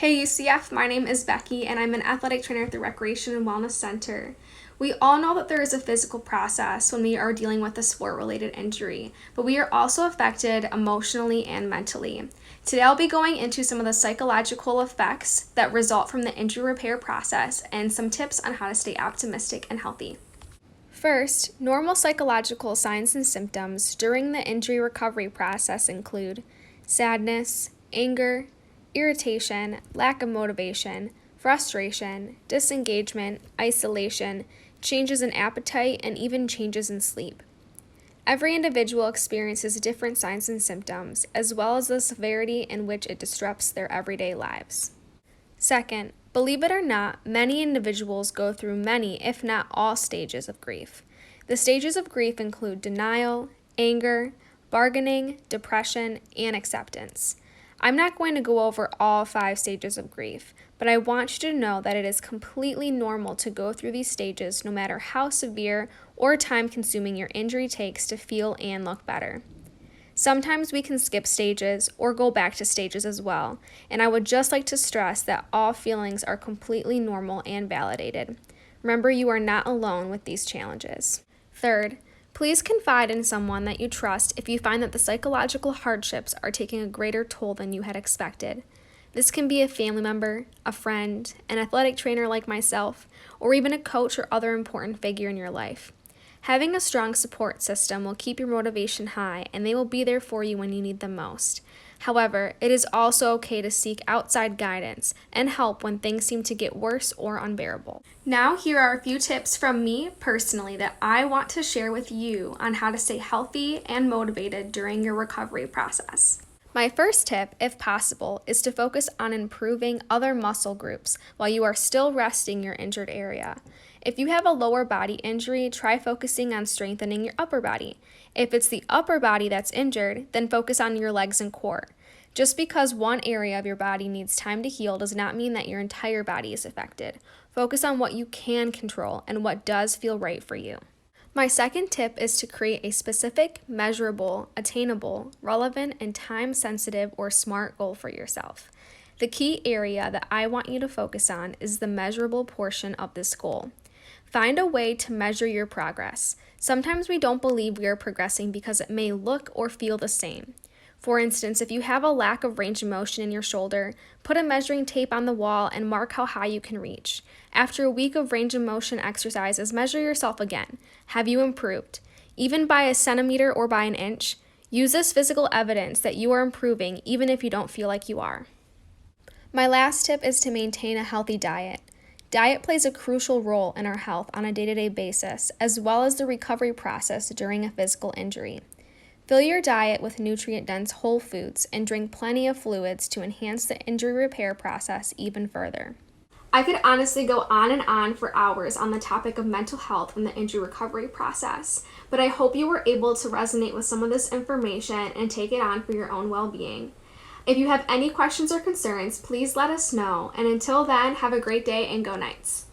Hey UCF, my name is Becky and I'm an athletic trainer at the Recreation and Wellness Center. We all know that there is a physical process when we are dealing with a sport-related injury, but we are also affected emotionally and mentally. Today I'll be going into some of the psychological effects that result from the injury repair process and some tips on how to stay optimistic and healthy. First, normal psychological signs and symptoms during the injury recovery process include sadness, anger, irritation, lack of motivation, frustration, disengagement, isolation, changes in appetite, and even changes in sleep. Every individual experiences different signs and symptoms, as well as the severity in which it disrupts their everyday lives. Second, believe it or not, many individuals go through many, if not all, stages of grief. The stages of grief include denial, anger, bargaining, depression, and acceptance. I'm not going to go over all 5 stages of grief, but I want you to know that it is completely normal to go through these stages no matter how severe or time-consuming your injury takes to feel and look better. Sometimes we can skip stages or go back to stages as well, and I would just like to stress that all feelings are completely normal and validated. Remember, you are not alone with these challenges. Third, please confide in someone that you trust if you find that the psychological hardships are taking a greater toll than you had expected. This can be a family member, a friend, an athletic trainer like myself, or even a coach or other important figure in your life. Having a strong support system will keep your motivation high, and they will be there for you when you need them most. However, it is also okay to seek outside guidance and help when things seem to get worse or unbearable. Now, here are a few tips from me personally that I want to share with you on how to stay healthy and motivated during your recovery process. My first tip, if possible, is to focus on improving other muscle groups while you are still resting your injured area. If you have a lower body injury, try focusing on strengthening your upper body. If it's the upper body that's injured, then focus on your legs and core. Just because one area of your body needs time to heal does not mean that your entire body is affected. Focus on what you can control and what does feel right for you. My second tip is to create a specific, measurable, attainable, relevant, and time-sensitive or SMART goal for yourself. The key area that I want you to focus on is the measurable portion of this goal. Find a way to measure your progress. Sometimes we don't believe we are progressing because it may look or feel the same. For instance, if you have a lack of range of motion in your shoulder, put a measuring tape on the wall and mark how high you can reach. After a week of range of motion exercises, measure yourself again. Have you improved? Even by a centimeter or by an inch? Use this physical evidence that you are improving even if you don't feel like you are. My last tip is to maintain a healthy diet. Diet plays a crucial role in our health on a day-to-day basis, as well as the recovery process during a physical injury. Fill your diet with nutrient-dense whole foods and drink plenty of fluids to enhance the injury repair process even further. I could honestly go on and on for hours on the topic of mental health and the injury recovery process, but I hope you were able to resonate with some of this information and take it on for your own well-being. If you have any questions or concerns, please let us know, and until then, have a great day and go Knights!